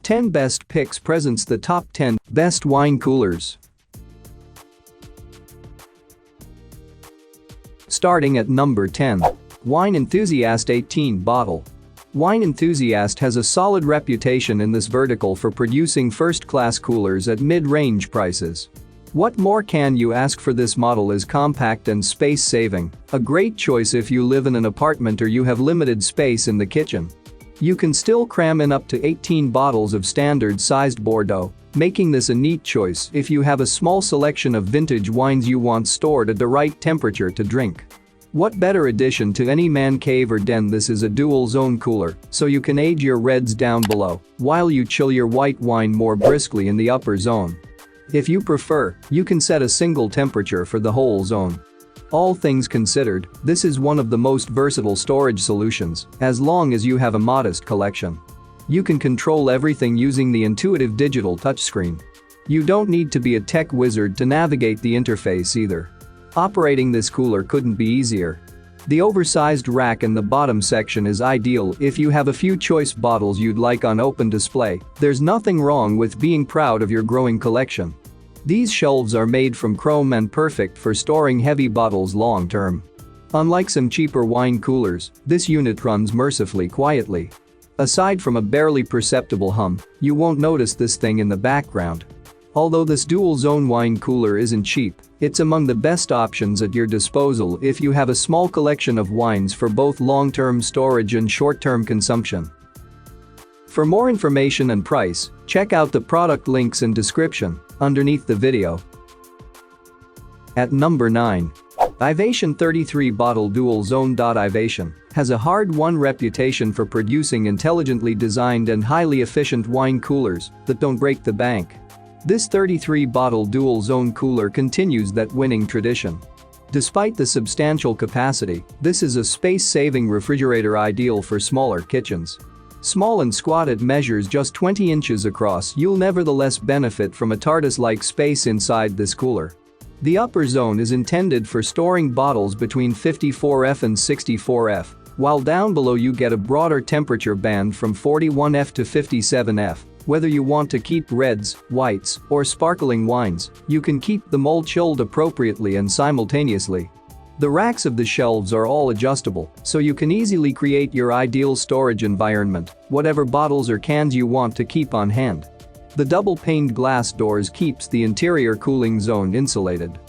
Ten Best Picks presents the top 10 best wine coolers. Starting at number 10. Wine Enthusiast 18 bottle. Wine Enthusiast has a solid reputation in this vertical for producing first-class coolers at mid-range prices. What more can you ask for? This model is compact and space-saving, a great choice if you live in an apartment or you have limited space in the kitchen. You can still cram in up to 18 bottles of standard-sized Bordeaux, making this a neat choice if you have a small selection of vintage wines you want stored at the right temperature to drink. What better addition to any man cave or den? This is a dual-zone cooler, so you can age your reds down below while you chill your white wine more briskly in the upper zone. If you prefer, you can set a single temperature for the whole zone. All things considered, this is one of the most versatile storage solutions, as long as you have a modest collection. You can control everything using the intuitive digital touchscreen. You don't need to be a tech wizard to navigate the interface either. Operating this cooler couldn't be easier. The oversized rack in the bottom section is ideal if you have a few choice bottles you'd like on open display. There's nothing wrong with being proud of your growing collection. These shelves are made from chrome and perfect for storing heavy bottles long term. Unlike some cheaper wine coolers, this unit runs mercifully quietly. Aside from a barely perceptible hum, you won't notice this thing in the background. Although this dual-zone wine cooler isn't cheap, it's among the best options at your disposal if you have a small collection of wines for both long-term storage and short-term consumption. For more information and price, check out the product links in description underneath the video. At number 9. Ivation 33 bottle dual zone. Ivation has a hard-won reputation for producing intelligently designed and highly efficient wine coolers that don't break the bank. This 33-bottle dual-zone cooler continues that winning tradition. Despite the substantial capacity, this is a space-saving refrigerator ideal for smaller kitchens. Small and squat, it measures just 20 inches across. You'll nevertheless benefit from a TARDIS-like space inside this cooler. The upper zone is intended for storing bottles between 54F and 64F, while down below you get a broader temperature band from 41F to 57F. Whether you want to keep reds, whites, or sparkling wines, you can keep them all chilled appropriately and simultaneously. The racks of the shelves are all adjustable, so you can easily create your ideal storage environment, whatever bottles or cans you want to keep on hand. The double-paned glass doors keeps the interior cooling zone insulated.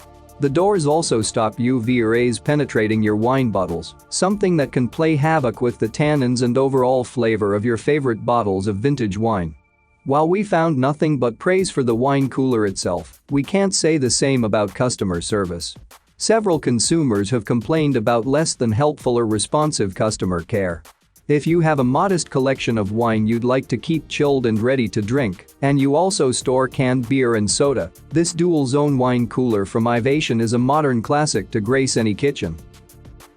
The doors also stop UV rays penetrating your wine bottles, something that can play havoc with the tannins and overall flavor of your favorite bottles of vintage wine. While we found nothing but praise for the wine cooler itself, we can't say the same about customer service. Several consumers have complained about less than helpful or responsive customer care. If you have a modest collection of wine you'd like to keep chilled and ready to drink, and you also store canned beer and soda, this dual-zone wine cooler from Ivation is a modern classic to grace any kitchen.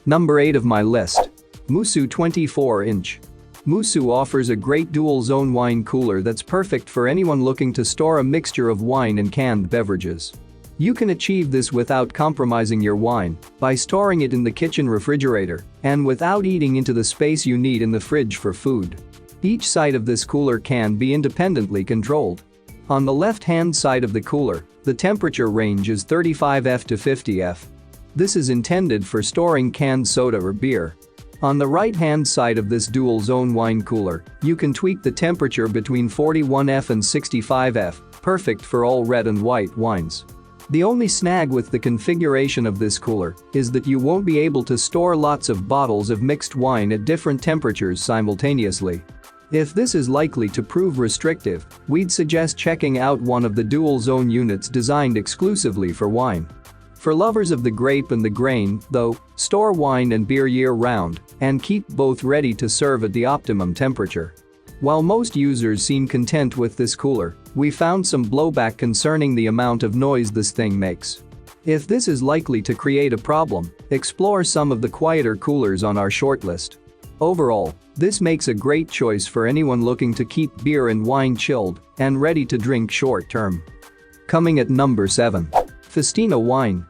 Number 8 of my list. Musu 24-inch. Musu offers a great dual-zone wine cooler that's perfect for anyone looking to store a mixture of wine and canned beverages. You can achieve this without compromising your wine by storing it in the kitchen refrigerator and without eating into the space you need in the fridge for food. Each side of this cooler can be independently controlled. On the left-hand side of the cooler, the temperature range is 35F to 50F. This is intended for storing canned soda or beer. On the right-hand side of this dual-zone wine cooler, you can tweak the temperature between 41F and 65F, perfect for all red and white wines. The only snag with the configuration of this cooler is that you won't be able to store lots of bottles of mixed wine at different temperatures simultaneously. If this is likely to prove restrictive, we'd suggest checking out one of the dual-zone units designed exclusively for wine. For lovers of the grape and the grain, though, store wine and beer year-round and keep both ready to serve at the optimum temperature. While most users seem content with this cooler, we found some blowback concerning the amount of noise this thing makes. If this is likely to create a problem, explore some of the quieter coolers on our shortlist. Overall, this makes a great choice for anyone looking to keep beer and wine chilled and ready to drink short-term. Coming at number 7. Phiestina wine.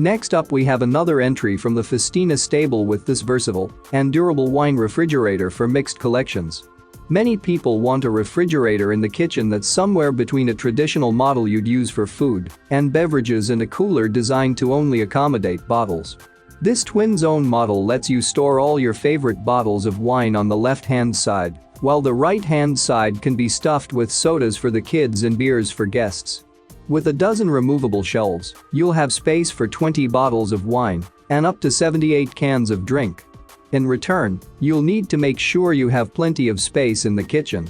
Next up we have another entry from the Phiestina stable with this versatile and durable wine refrigerator for mixed collections. Many people want a refrigerator in the kitchen that's somewhere between a traditional model you'd use for food and beverages and a cooler designed to only accommodate bottles. This twin-zone model lets you store all your favorite bottles of wine on the left-hand side, while the right-hand side can be stuffed with sodas for the kids and beers for guests. With a dozen removable shelves, you'll have space for 20 bottles of wine and up to 78 cans of drink. In return, you'll need to make sure you have plenty of space in the kitchen.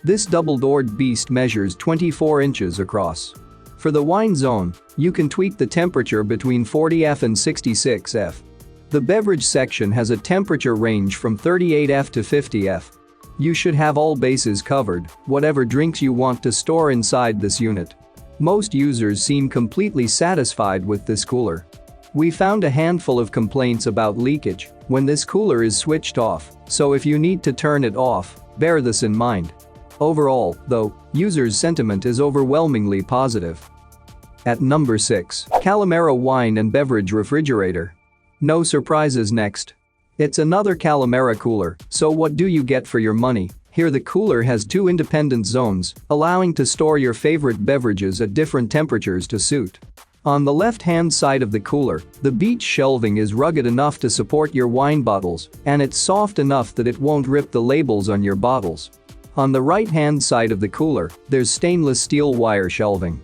This double-doored beast measures 24 inches across. For the wine zone, you can tweak the temperature between 40°F and 66°F. The beverage section has a temperature range from 38°F to 50°F. You should have all bases covered, whatever drinks you want to store inside this unit. Most users seem completely satisfied with this cooler. We found a handful of complaints about leakage when this cooler is switched off, so if you need to turn it off, bear this in mind. Overall, though, users' sentiment is overwhelmingly positive. At number 6, Kalamera Wine and Beverage Refrigerator. No surprises next. It's another Kalamera cooler, so what do you get for your money? Here the cooler has two independent zones, allowing to store your favorite beverages at different temperatures to suit. On the left-hand side of the cooler, the beach shelving is rugged enough to support your wine bottles, and it's soft enough that it won't rip the labels on your bottles. On the right-hand side of the cooler, there's stainless steel wire shelving.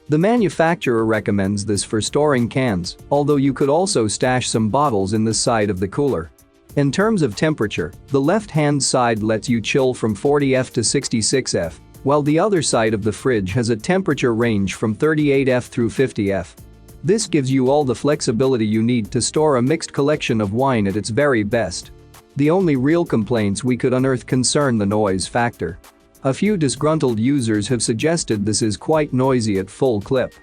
The manufacturer recommends this for storing cans, although you could also stash some bottles in the side of the cooler. In terms of temperature, the left-hand side lets you chill from 40°F to 66°F, while the other side of the fridge has a temperature range from 38°F through 50°F. This gives you all the flexibility you need to store a mixed collection of wine at its very best. The only real complaints we could unearth concern the noise factor. A few disgruntled users have suggested this is quite noisy at full clip.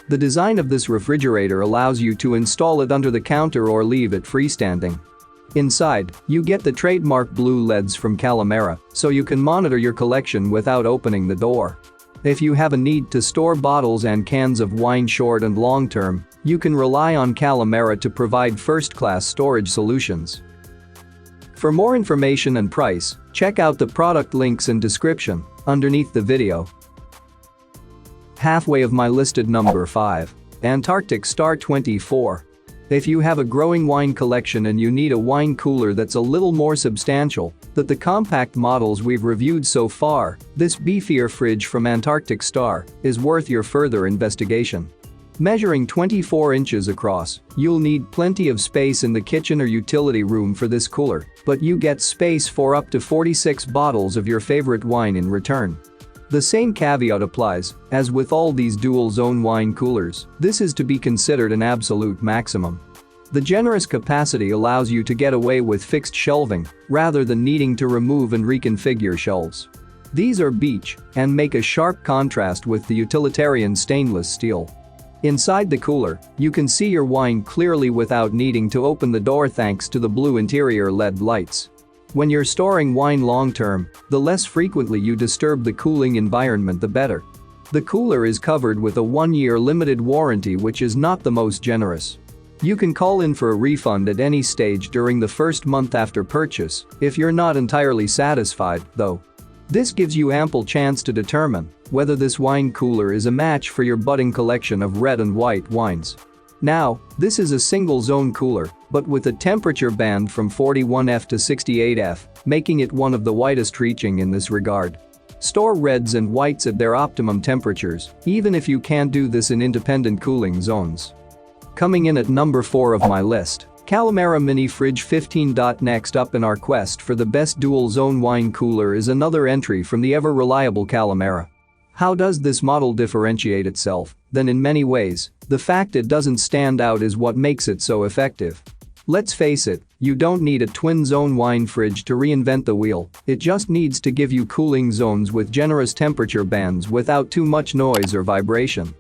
The design of this refrigerator allows you to install it under the counter or leave it freestanding. Inside, you get the trademark blue LEDs from Kalamera, so you can monitor your collection without opening the door. If you have a need to store bottles and cans of wine short and long term, you can rely on Kalamera to provide first-class storage solutions. For more information and price, check out the product links in description underneath the video. Halfway of my listed number 5. Antarctic Star 24. If you have a growing wine collection and you need a wine cooler that's a little more substantial than the compact models we've reviewed so far, this beefier fridge from Antarctic Star is worth your further investigation. Measuring 24 inches across, you'll need plenty of space in the kitchen or utility room for this cooler, but you get space for up to 46 bottles of your favorite wine in return. The same caveat applies, as with all these dual-zone wine coolers, this is to be considered an absolute maximum. The generous capacity allows you to get away with fixed shelving rather than needing to remove and reconfigure shelves. These are beech and make a sharp contrast with the utilitarian stainless steel. Inside the cooler, you can see your wine clearly without needing to open the door thanks to the blue interior LED lights. When you're storing wine long-term, the less frequently you disturb the cooling environment the better. The cooler is covered with a 1-year limited warranty, which is not the most generous. You can call in for a refund at any stage during the first month after purchase if you're not entirely satisfied, though. This gives you ample chance to determine whether this wine cooler is a match for your budding collection of red and white wines. Now, this is a single-zone cooler, but with a temperature band from 41°F to 68°F, making it one of the widest reaching in this regard. Store reds and whites at their optimum temperatures, even if you can't do this in independent cooling zones. Coming in at number 4 of my list, Kalamera Mini Fridge 15. Next up in our quest for the best dual-zone wine cooler is another entry from the ever-reliable Kalamera. How does this model differentiate itself? Then in many ways, the fact it doesn't stand out is what makes it so effective. Let's face it, you don't need a twin-zone wine fridge to reinvent the wheel, it just needs to give you cooling zones with generous temperature bands without too much noise or vibration.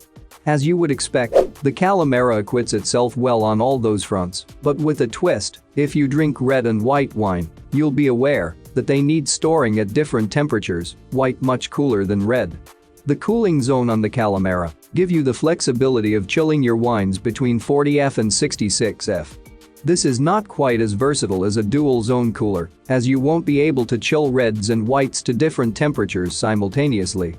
As you would expect, the Kalamera acquits itself well on all those fronts, but with a twist: if you drink red and white wine, you'll be aware that they need storing at different temperatures, white much cooler than red. The cooling zone on the Kalamera give you the flexibility of chilling your wines between 40°F and 66°F. This is not quite as versatile as a dual-zone cooler, as you won't be able to chill reds and whites to different temperatures simultaneously.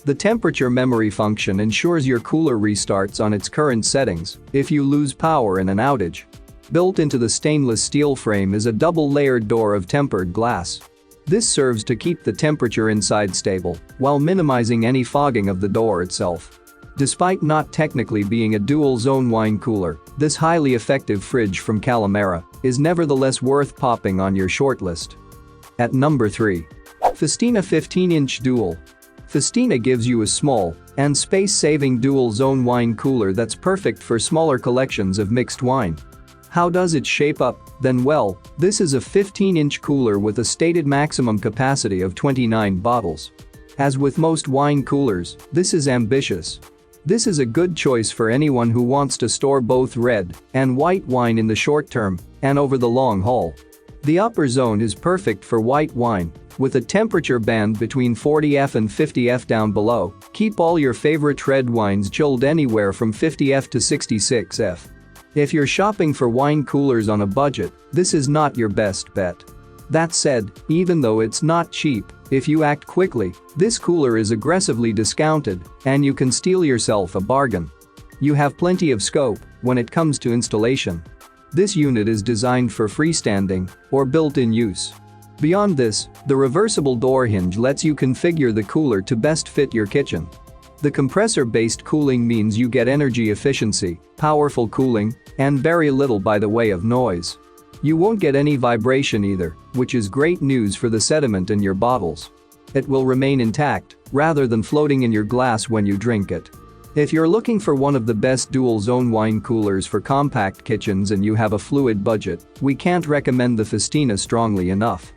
The temperature memory function ensures your cooler restarts on its current settings if you lose power in an outage. Built into the stainless steel frame is a double-layered door of tempered glass. This serves to keep the temperature inside stable while minimizing any fogging of the door itself. Despite not technically being a dual-zone wine cooler, this highly effective fridge from Kalamera is nevertheless worth popping on your shortlist. At number 3. Phiestina 15-inch Dual. Phiestina gives you a small and space-saving dual-zone wine cooler that's perfect for smaller collections of mixed wine. How does it shape up? Then well, this is a 15-inch cooler with a stated maximum capacity of 29 bottles. As with most wine coolers, this is ambitious. This is a good choice for anyone who wants to store both red and white wine in the short term and over the long haul. The upper zone is perfect for white wine, with a temperature band between 40°F and 50°F down below. Keep all your favorite red wines chilled anywhere from 50°F to 66°F. If you're shopping for wine coolers on a budget, this is not your best bet. That said, even though it's not cheap, if you act quickly, this cooler is aggressively discounted and you can steal yourself a bargain. You have plenty of scope when it comes to installation. This unit is designed for freestanding or built-in use. Beyond this, the reversible door hinge lets you configure the cooler to best fit your kitchen. The compressor-based cooling means you get energy efficiency, powerful cooling, and very little by the way of noise. You won't get any vibration either, which is great news for the sediment in your bottles. It will remain intact, rather than floating in your glass when you drink it. If you're looking for one of the best dual-zone wine coolers for compact kitchens and you have a fluid budget, we can't recommend the Phiestina strongly enough.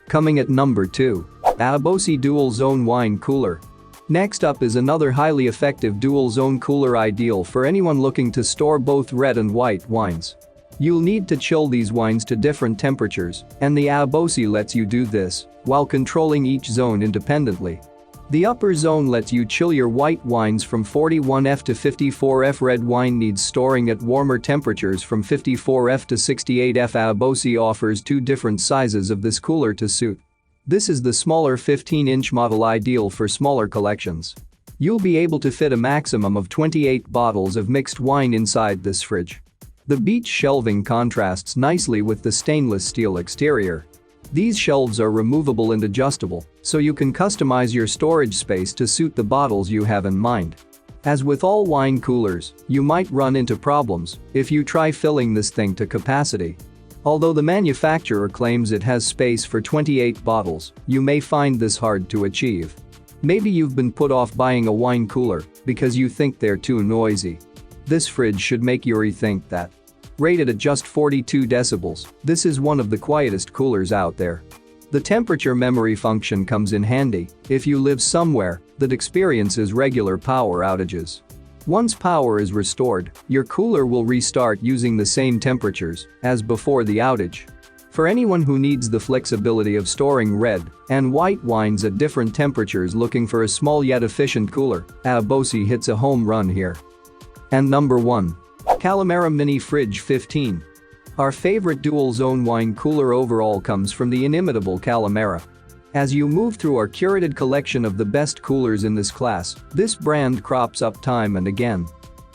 Coming at number 2. Aobosi Dual-Zone Wine Cooler. Next up is another highly effective dual-zone cooler ideal for anyone looking to store both red and white wines. You'll need to chill these wines to different temperatures, and the Aobosi lets you do this while controlling each zone independently. The upper zone lets you chill your white wines from 41°F to 54°F. Red wine needs storing at warmer temperatures from 54°F to 68°F. Aobosi offers two different sizes of this cooler to suit. This is the smaller 15-inch model, ideal for smaller collections. You'll be able to fit a maximum of 28 bottles of mixed wine inside this fridge. The beech shelving contrasts nicely with the stainless steel exterior. These shelves are removable and adjustable, so you can customize your storage space to suit the bottles you have in mind. As with all wine coolers, you might run into problems if you try filling this thing to capacity. Although the manufacturer claims it has space for 28 bottles, you may find this hard to achieve. Maybe you've been put off buying a wine cooler because you think they're too noisy. This fridge should make you rethink that. Rated at just 42 decibels, this is one of the quietest coolers out there. The temperature memory function comes in handy if you live somewhere that experiences regular power outages. Once power is restored, your cooler will restart using the same temperatures as before the outage. For anyone who needs the flexibility of storing red and white wines at different temperatures, looking for a small yet efficient cooler, Aobosi hits a home run here. And number 1. Kalamera Mini Fridge 15. Our favorite dual-zone wine cooler overall comes from the inimitable Kalamera. As you move through our curated collection of the best coolers in this class, this brand crops up time and again.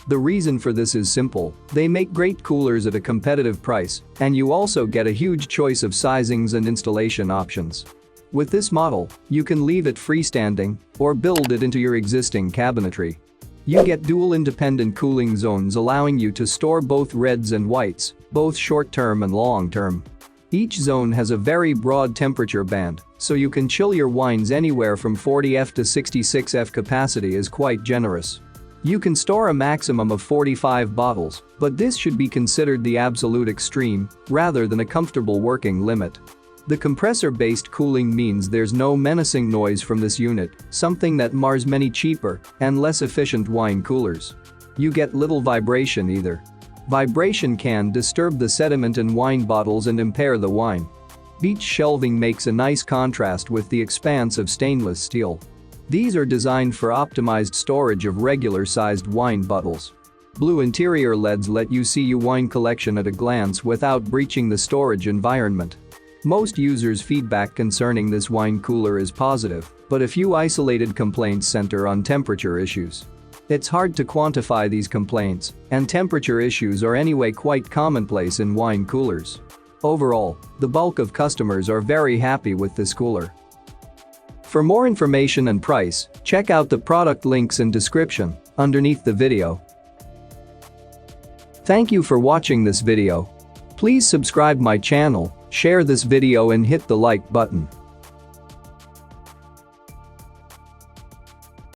The reason for this is simple: they make great coolers at a competitive price, and you also get a huge choice of sizings and installation options. With this model, you can leave it freestanding or build it into your existing cabinetry. You get dual independent cooling zones, allowing you to store both reds and whites, both short-term and long-term. Each zone has a very broad temperature band, so you can chill your wines anywhere from 40°F to 66°F. Capacity is quite generous. You can store a maximum of 45 bottles, but this should be considered the absolute extreme rather than a comfortable working limit. The compressor-based cooling means there's no menacing noise from this unit, something that mars many cheaper and less efficient wine coolers. You get little vibration either. Vibration can disturb the sediment in wine bottles and impair the wine. Beech shelving makes a nice contrast with the expanse of stainless steel. These are designed for optimized storage of regular-sized wine bottles. Blue interior LEDs let you see your wine collection at a glance without breaching the storage environment. Most users' feedback concerning this wine cooler is positive, but a few isolated complaints center on temperature issues. It's hard to quantify these complaints, and temperature issues are anyway quite commonplace in wine coolers. Overall, the bulk of customers are very happy with this cooler. For more information and price, check out the product links in description underneath the video. Thank you for watching this video. Please subscribe my channel, share this video and hit the like button.